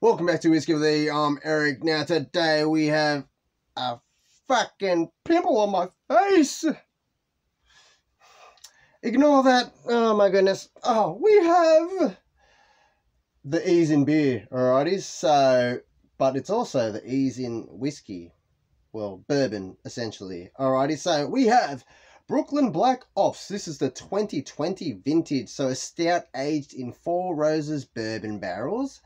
Welcome back to Whiskey with E. I'm Eric. Now today we have a fucking pimple on my face. Ignore that. Oh my goodness. Oh, we have the E's in beer, alrighty. So, but it's also the E's in whiskey. Well, bourbon, essentially. Alrighty, so we have Brooklyn Black Ops. This is the 2020 vintage. So a stout aged in Four Roses bourbon barrels.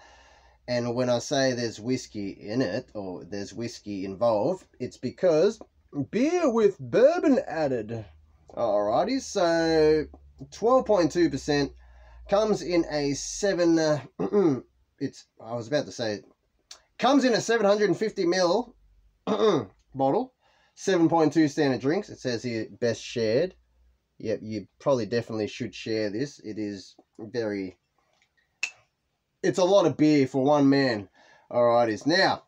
And when I say there's whiskey in it, or there's whiskey involved, it's because beer with bourbon added. Alrighty, so 12.2% comes in a comes in a 750 ml bottle, 7.2 standard drinks. It says here best shared. Yep, you probably definitely should share this. It is very... It's a lot of beer for one man. Alrighties. Now,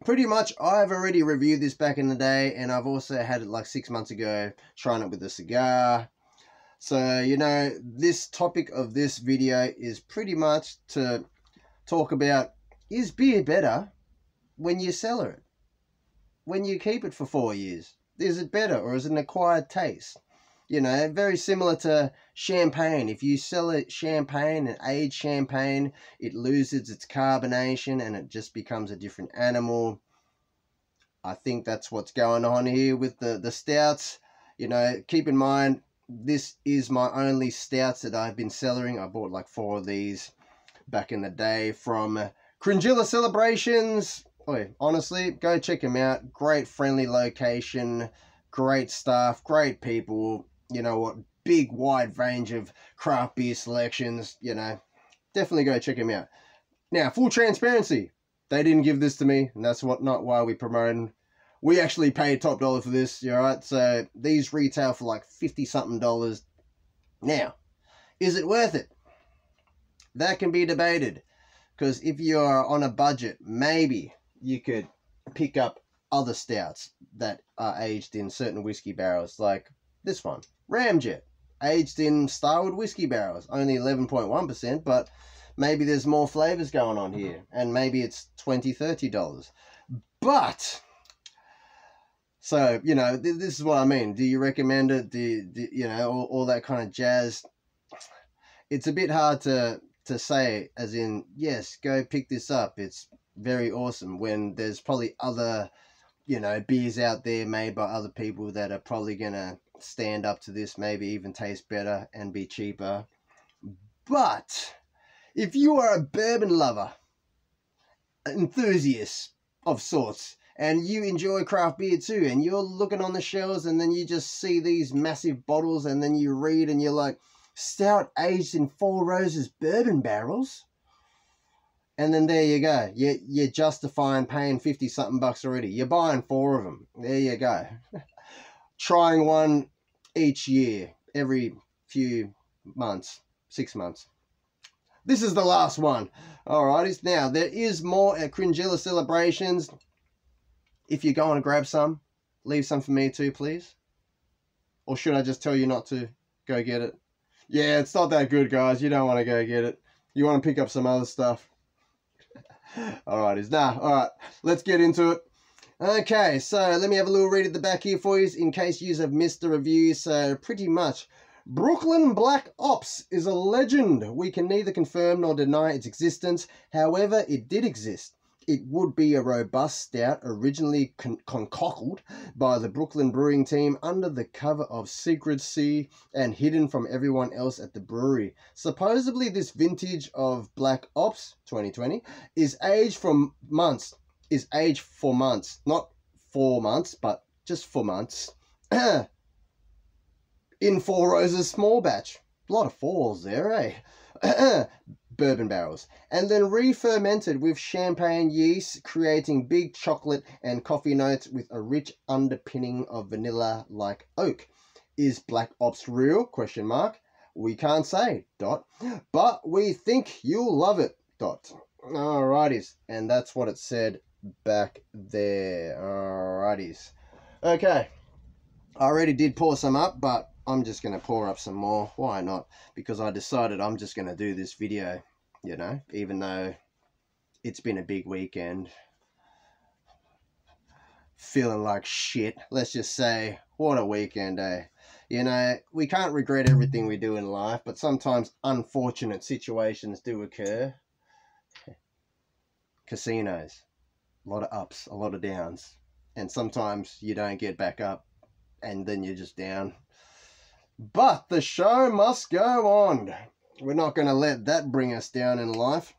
pretty much I've already reviewed this back in the day, and I've also had it like 6 months ago, trying it with a cigar. So, you know, this topic of this video is pretty much to talk about, is beer better when you cellar it? When you keep it for 4 years? Is it better, or is it an acquired taste? You know, very similar to champagne. If you sell it champagne and aged champagne, it loses its carbonation and it just becomes a different animal. I think that's what's going on here with the stouts. You know, keep in mind, this is my only stouts that I've been cellaring. I bought like 4 of these back in the day from Cringilla Celebrations. Oh, honestly, go check them out. Great friendly location, great staff, great people. You know what, big wide range of craft beer selections, you know, definitely go check them out. Now, full transparency, they didn't give this to me, and that's not why we promoting. We actually paid top dollar for this, you alright? So these retail for like $50-something. Now, is it worth it? That can be debated, because if you're on a budget, maybe you could pick up other stouts that are aged in certain whiskey barrels, like this one. Ramjet, aged in Starwood whiskey barrels, only 11.1%, but maybe there's more flavors going on here, and maybe it's $20-$30. But, so, you know, this is what I mean. Do you recommend it? You know, all that kind of jazz? It's a bit hard to say, as in, yes, go pick this up. It's very awesome, when there's probably other, you know, beers out there made by other people that are probably going to stand up to this, maybe even taste better and be cheaper. But if you are a bourbon lover, enthusiast of sorts, and you enjoy craft beer too, and you're looking on the shelves and then you just see these massive bottles, and then you read and you're like, stout aged in Four Roses bourbon barrels, and then there you go, you're justifying paying $50-something already. You're buying 4 of them. There you go. Trying one each year, every few months, 6 months. This is the last one. Alrighty, now there is more at Cringilla Celebrations. If you're going to grab some, leave some for me too, please. Or should I just tell you not to go get it? Yeah, it's not that good, guys. You don't want to go get it. You want to pick up some other stuff. Alrighty, alright, let's get into it. Okay, so let me have a little read at the back here for you in case you have missed the review. So pretty much, Brooklyn Black Ops is a legend. We can neither confirm nor deny its existence. However, it did exist. It would be a robust stout originally concocted by the Brooklyn brewing team under the cover of secrecy and hidden from everyone else at the brewery. Supposedly, this vintage of Black Ops 2020 is aged for months. Not 4 months, but just 4 months. In Four Roses small batch. A lot of fours there, eh? Bourbon barrels, and then re-fermented with champagne yeast, creating big chocolate and coffee notes with a rich underpinning of vanilla like oak. Is Black Ops real? Question mark. We can't say, dot, but we think you'll love it, dot. Alrighties, and that's what it said back there. Alrighties. Okay, I already did pour some up, but I'm just going to pour up some more. Why not? Because I decided I'm just going to do this video, you know, even though it's been a big weekend. Feeling like shit. Let's just say, what a weekend, eh? You know, we can't regret everything we do in life, but sometimes unfortunate situations do occur. Casinos, a lot of ups, a lot of downs, and sometimes you don't get back up and then you're just down. But the show must go on. We're not going to let that bring us down in life.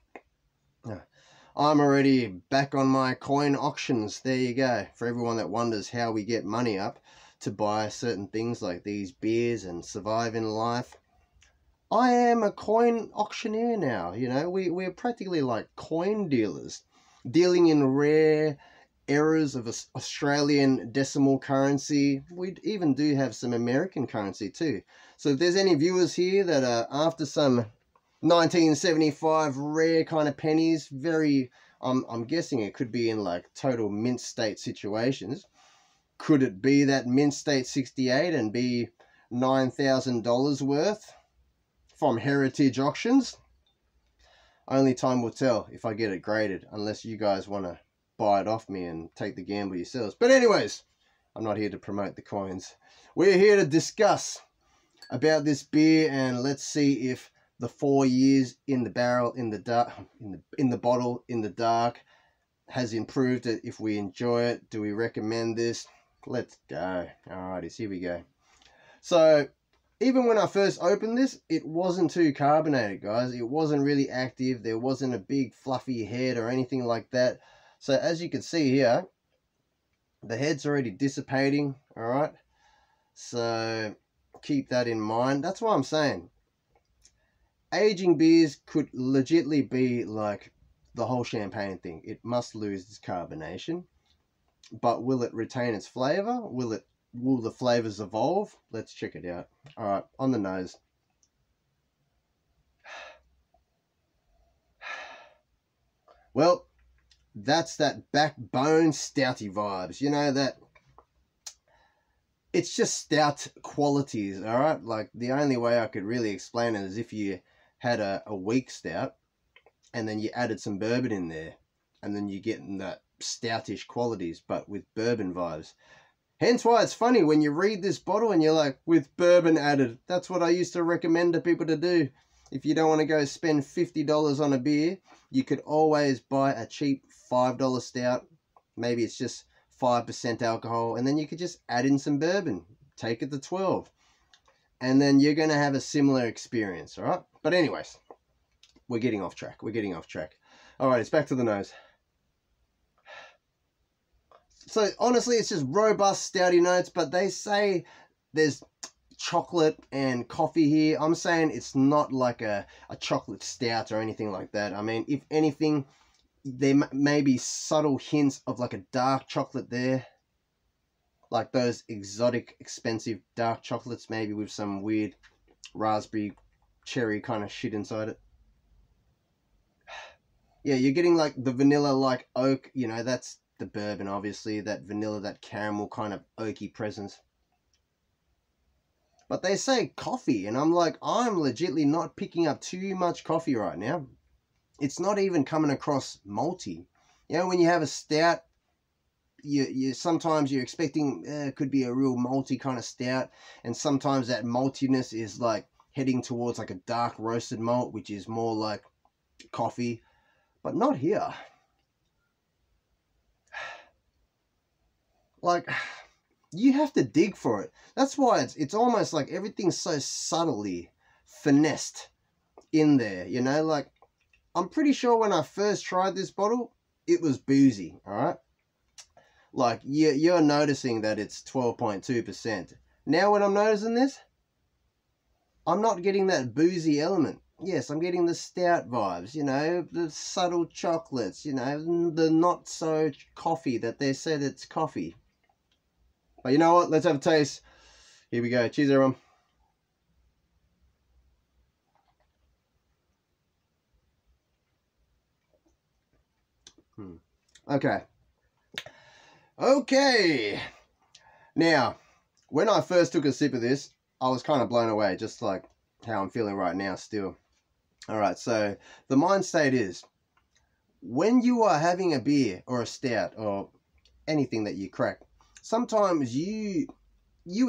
I'm already back on my coin auctions. There you go. For everyone that wonders how we get money up to buy certain things like these beers and survive in life, I am a coin auctioneer now. You know, we're practically like coin dealers, dealing in rare errors of Australian decimal currency. We even do have some American currency too. So if there's any viewers here that are after some 1975 rare kind of pennies, very, I'm guessing it could be in like total mint state situations. Could it be that mint state 68 and be $9,000 worth from Heritage Auctions? Only time will tell if I get it graded, unless you guys want to buy it off me and take the gamble yourselves. But anyways, I'm not here to promote the coins. We're here to discuss about this beer, and let's see if the 4 years in the barrel, in the dark, in the bottle, in the dark, has improved it. If we enjoy it, do we recommend this? Let's go. Alrighty, here we go. So, even when I first opened this, it wasn't too carbonated, guys. It wasn't really active. There wasn't a big fluffy head or anything like that. So, as you can see here, the head's already dissipating, alright? So, keep that in mind. That's what I'm saying. Aging beers could legitly be like the whole champagne thing. It must lose its carbonation, but will it retain its flavor? Will the flavors evolve? Let's check it out. All right, on the nose. Well, that's that backbone stouty vibes. You know, that it's just stout qualities, all right? Like, the only way I could really explain it is if you had a weak stout and then you added some bourbon in there, and then you're getting that stoutish qualities, but with bourbon vibes. Hence why it's funny when you read this bottle and you're like, with bourbon added. That's what I used to recommend to people to do. If you don't want to go spend $50 on a beer, you could always buy a cheap $5 stout. Maybe it's just 5% alcohol, and then you could just add in some bourbon. Take it to 12. And then you're going to have a similar experience, all right? But anyways, we're getting off track. We're getting off track. All right, it's back to the nose. So honestly, it's just robust, stouty notes, but they say there's chocolate and coffee here. I'm saying it's not like a chocolate stout or anything like that. I mean, if anything, there may be subtle hints of like a dark chocolate there. Like those exotic, expensive dark chocolates, maybe with some weird raspberry, cherry kind of shit inside it. Yeah, you're getting like the vanilla like oak, you know, that's the bourbon, obviously, that vanilla, that caramel kind of oaky presence. But they say coffee, and I'm like, I'm legitly not picking up too much coffee right now. It's not even coming across malty. You know, when you have a stout, you sometimes you're expecting it could be a real malty kind of stout, and sometimes that maltiness is like heading towards like a dark roasted malt, which is more like coffee, but not here. Like, you have to dig for it. That's why it's almost like everything's so subtly finessed in there, you know? Like, I'm pretty sure when I first tried this bottle, it was boozy, all right? Like, you're noticing that it's 12.2%. Now when I'm noticing this, I'm not getting that boozy element. Yes, I'm getting the stout vibes, you know, the subtle chocolates, you know, the not so coffee that they said it's coffee. But you know what? Let's have a taste. Here we go. Cheers, everyone. Okay. Okay. Now, when I first took a sip of this, I was kind of blown away, just like how I'm feeling right now still. All right, so the mind state is, when you are having a beer or a stout or anything that you crack, sometimes you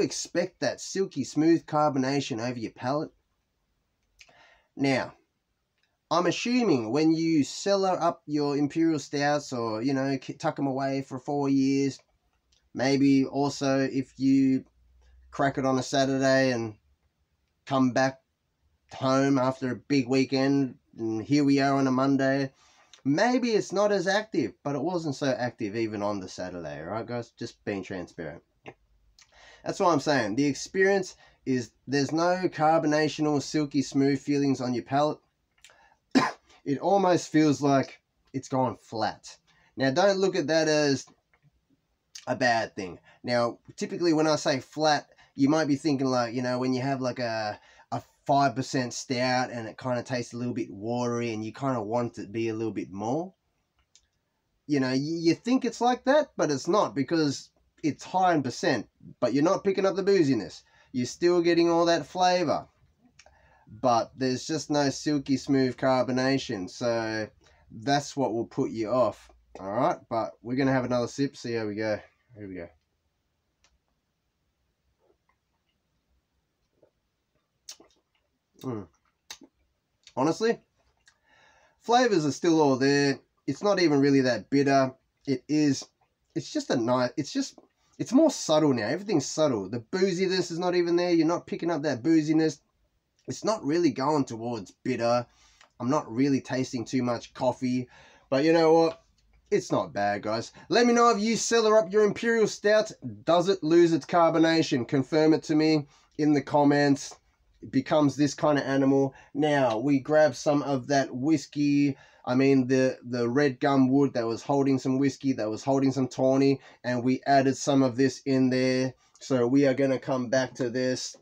expect that silky smooth carbonation over your palate. Now, I'm assuming when you cellar up your imperial stouts, or, you know, tuck them away for 4 years, maybe also if you crack it on a Saturday and come back home after a big weekend, and here we are on a Monday, maybe it's not as active, but it wasn't so active even on the Saturday, right, guys? Just being transparent. That's what I'm saying. The experience is there's no carbonation or silky smooth feelings on your palate. It almost feels like it's gone flat. Now, don't look at that as a bad thing. Now, typically when I say flat, you might be thinking like, you know, when you have like a 5% stout and it kind of tastes a little bit watery and you kind of want it to be a little bit more. You know, you think it's like that, but it's not, because it's high in percent, but you're not picking up the booziness. You're still getting all that flavor, but there's just no silky smooth carbonation. So that's what will put you off. All right, but we're going to have another sip. See how we go. Here we go. Honestly, flavors are still all there. It's not even really that bitter. It's just a nice, it's more subtle now. Everything's subtle. The booziness is not even there. You're not picking up that booziness. It's not really going towards bitter. I'm not really tasting too much coffee. But you know what? It's not bad, guys. Let me know if you cellar up your Imperial Stout. Does it lose its carbonation? Confirm it to me in the comments. It becomes this kind of animal. Now, we grab some of that whiskey. I mean, the red gum wood that was holding some whiskey, that was holding some tawny, and we added some of this in there. So we are going to come back to this.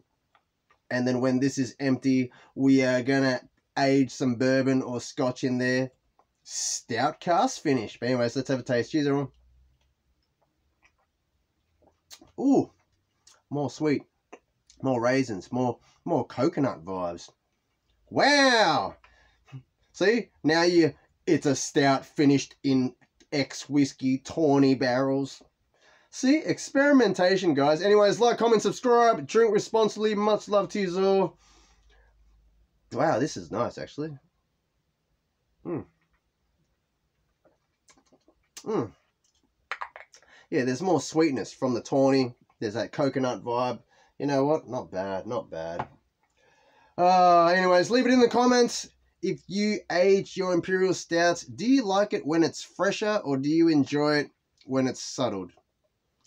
And then when this is empty, we are going to age some bourbon or scotch in there. Stout cast finish. But anyways, let's have a taste. Cheers, everyone. Ooh, more sweet, more raisins, more coconut vibes. Wow. See, now it's a stout finished in whiskey tawny barrels. See, experimentation, guys. Anyways, like, comment, subscribe, drink responsibly. Much love to you all. Wow, this is nice, actually. Yeah, there's more sweetness from the tawny. There's that coconut vibe. You know what? Not bad, not bad. Anyways, leave it in the comments. If you age your Imperial Stouts, do you like it when it's fresher, or do you enjoy it when it's subtled?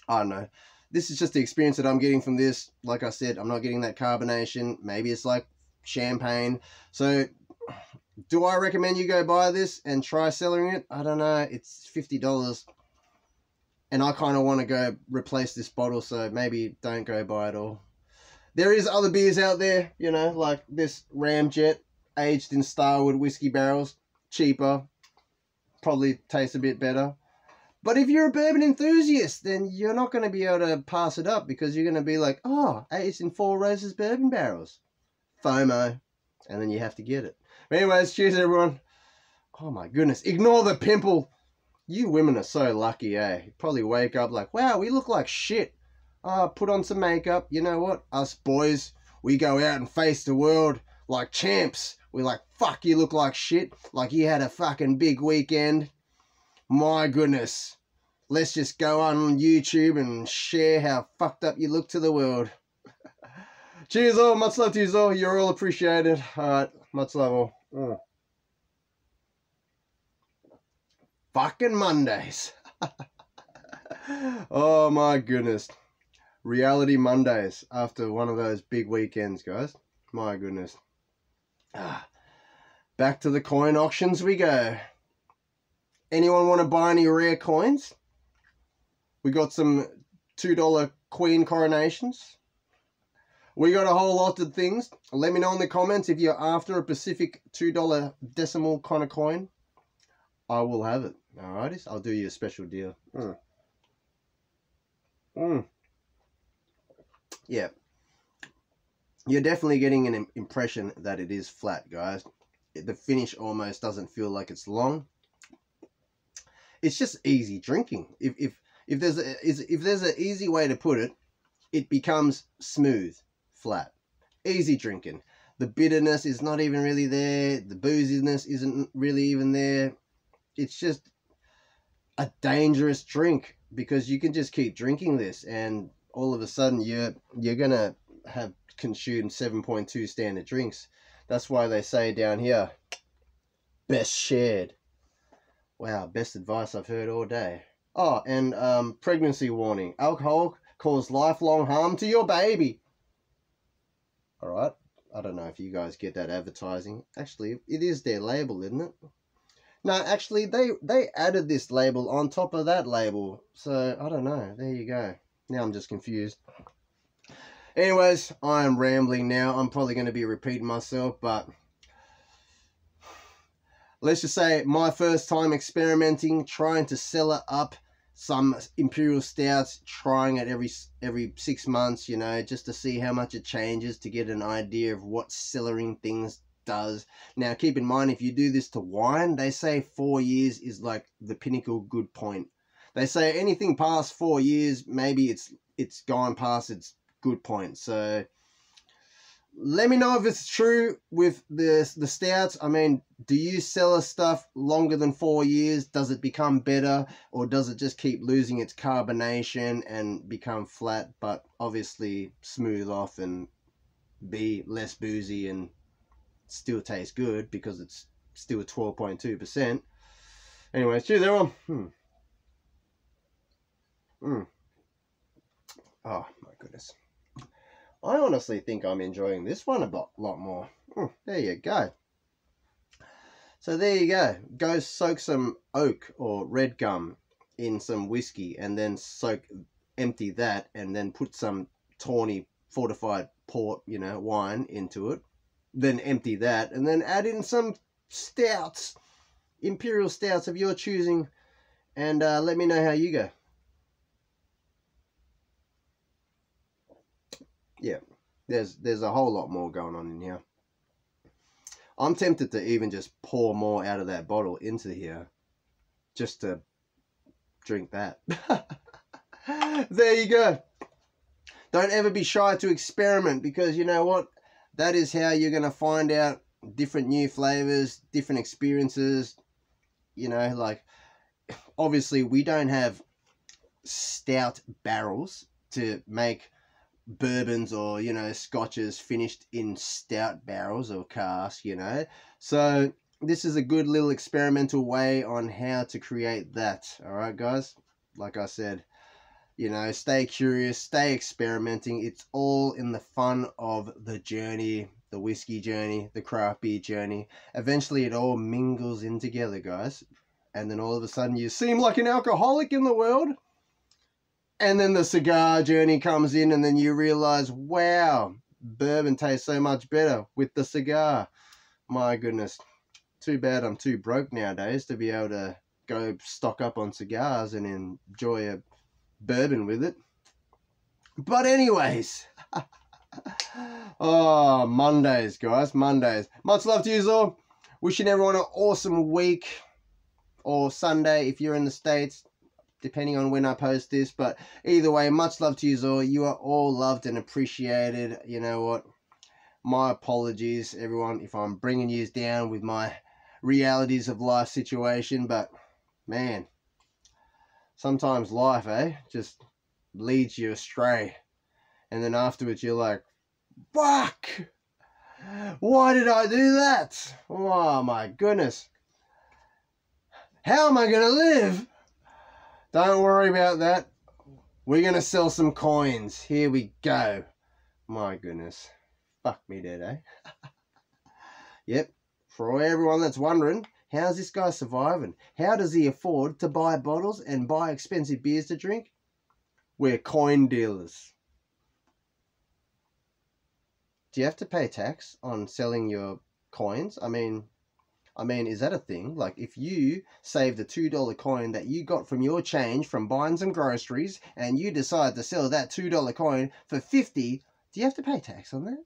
I don't know. This is just the experience that I'm getting from this. Like I said, I'm not getting that carbonation. Maybe it's like champagne. So, do I recommend you go buy this and try cellaring it? I don't know. It's $50. And I kind of want to go replace this bottle, so maybe don't go buy it all. There is other beers out there, you know, like this Ramjet, aged in Starwood whiskey barrels. Cheaper. Probably tastes a bit better. But if you're a bourbon enthusiast, then you're not going to be able to pass it up, because you're going to be like, oh, aged in Four Roses bourbon barrels. FOMO. And then you have to get it. But anyways, cheers, everyone. Oh, my goodness. Ignore the pimple. You women are so lucky, eh? You probably wake up like, wow, we look like shit. Put on some makeup. You know what? Us boys, we go out and face the world like champs. We're like, fuck, you look like shit. Like you had a fucking big weekend. My goodness. Let's just go on YouTube and share how fucked up you look to the world. Cheers all. Much love to you all. You're all appreciated. Alright. Much love all. Fucking Mondays. Oh my goodness. Reality Mondays after one of those big weekends, guys. My goodness. Back to the coin auctions we go. Anyone want to buy any rare coins? We got some $2 Queen coronations. We got a whole lot of things. Let me know in the comments if you're after a Pacific $2 decimal kind of coin. I will have it. Alrighty, I'll do you a special deal. Yeah. You're definitely getting an impression that it is flat, guys. The finish almost doesn't feel like it's long. it's just easy drinking. If there's an easy way to put it, it becomes smooth, flat, easy drinking. The bitterness is not even really there. The booziness isn't really even there. It's just a dangerous drink, because you can just keep drinking this and all of a sudden you're gonna have consumed 7.2 standard drinks. That's why they say down here, best shared. Wow, best advice I've heard all day. Oh, and pregnancy warning. Alcohol cause lifelong harm to your baby. All right. I don't know if you guys get that advertising. Actually, it is their label, isn't it? No, actually, they added this label on top of that label. So, I don't know. There you go. Now I'm just confused. Anyways, I am rambling now. I'm probably going to be repeating myself, but let's just say my first time experimenting, trying to cellar up some imperial stouts, trying it every 6 months, you know, just to see how much it changes, to get an idea of what cellaring things does. Now, keep in mind, if you do this to wine, they say 4 years is like the pinnacle good point. They say anything past 4 years, maybe it's gone past its good point. So let me know if it's true with the stouts. I mean, do you cellar stuff longer than 4 years? Does it become better, or does it just keep losing its carbonation and become flat, but obviously smooth off and be less boozy and still taste good because it's still 12.2%? Anyways, cheers everyone. Oh my goodness. I honestly think I'm enjoying this one a lot more. There you go. So there you go. Go soak some oak or red gum in some whiskey, and then empty that, and then put some tawny fortified port, you know, wine into it. Then empty that, and then add in some stouts, imperial stouts of your choosing, and let me know how you go. Yeah, there's a whole lot more going on in here. I'm tempted to even just pour more out of that bottle into here, just to drink that. There you go. Don't ever be shy to experiment, because you know what? That is how you're going to find out different new flavors, different experiences. You know, like, obviously we don't have stout barrels to make bourbons or, you know, scotches finished in stout barrels or casks, you know. So this is a good little experimental way on how to create that. All right, guys, like I said, you know, stay curious, stay experimenting. It's all in the fun of the journey, the whiskey journey, the craft beer journey. Eventually it all mingles in together, guys, and then all of a sudden you seem like an alcoholic in the world. And then the cigar journey comes in, and then you realize, wow, bourbon tastes so much better with the cigar. My goodness. Too bad I'm too broke nowadays to be able to go stock up on cigars and enjoy a bourbon with it. But anyways. Oh, Mondays, guys. Mondays. Much love to you all. Wishing everyone an awesome week. Or Sunday if you're in the States, depending on when I post this. But either way, much love to you all. You are all loved and appreciated. You know what? My apologies, everyone, if I'm bringing you down with my realities of life situation. But, man, sometimes life, just leads you astray. And then afterwards, you're like, fuck! Why did I do that? Oh, my goodness. How am I going to live? Don't worry about that. We're going to sell some coins. Here we go. My goodness. Fuck me dead, eh? Yep. For everyone that's wondering, how's this guy surviving? How does he afford to buy bottles and buy expensive beers to drink? We're coin dealers. Do you have to pay tax on selling your coins? I mean, is that a thing? Like, if you saved a $2 coin that you got from your change from buying some groceries, and you decide to sell that $2 coin for $50, do you have to pay tax on that?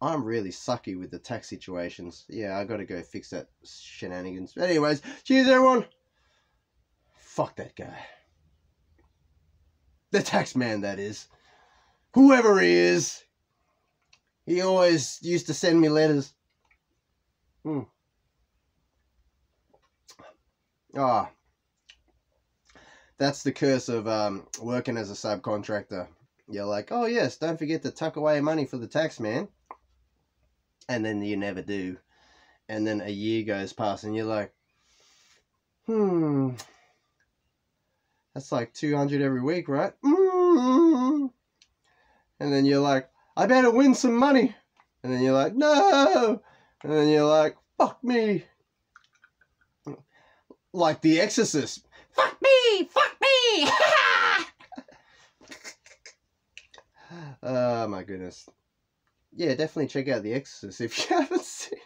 I'm really sucky with the tax situations. Yeah, I gotta go fix that shenanigans. But anyways, cheers everyone. Fuck that guy. The tax man, that is. Whoever he is. He always used to send me letters. Ah, that's the curse of working as a subcontractor. You're like, oh yes, don't forget to tuck away money for the tax man. And then you never do. And then a year goes past and you're like, that's like 200 every week, right? And then you're like, I better win some money. And then you're like, no. And then you're like, fuck me. Like The Exorcist. Fuck me, fuck me. Oh my goodness. Yeah, definitely check out The Exorcist if you haven't seen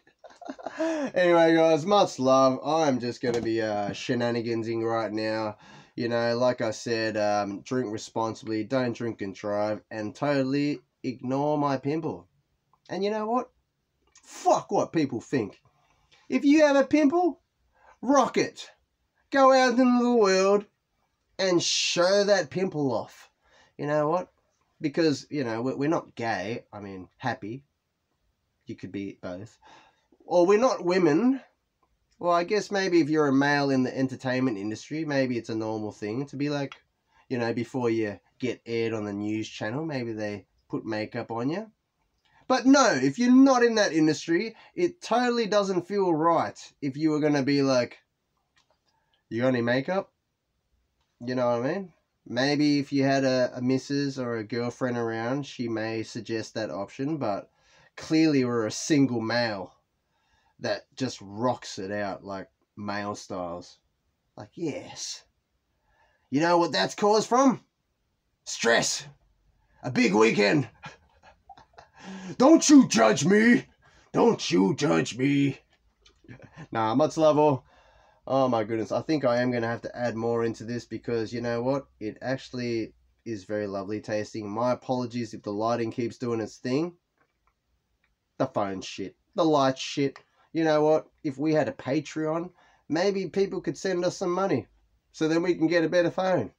it. Anyway, guys, much love. I'm just going to be shenanigansing right now. You know, like I said, drink responsibly, don't drink and drive, and totally ignore my pimple. And you know what? Fuck what people think. If you have a pimple, rock it. Go out into the world and show that pimple off. You know what? Because, you know, we're not gay. I mean, happy. You could be both. Or we're not women. Well, I guess maybe if you're a male in the entertainment industry, maybe it's a normal thing to be like, you know, before you get aired on the news channel, maybe they put makeup on you. But no, if you're not in that industry, it totally doesn't feel right if you were going to be like, you got any makeup? You know what I mean? Maybe if you had a missus or a girlfriend around, she may suggest that option, but clearly we're a single male that just rocks it out like male styles. Like, yes. You know what that's caused from? Stress. A big weekend. Don't you judge me. Don't you judge me. Nah, much love all. Oh my goodness, I think I am going to have to add more into this because you know what? It actually is very lovely tasting. My apologies if the lighting keeps doing its thing. The phone shit. The light shit. You know what? If we had a Patreon, maybe people could send us some money so then we can get a better phone.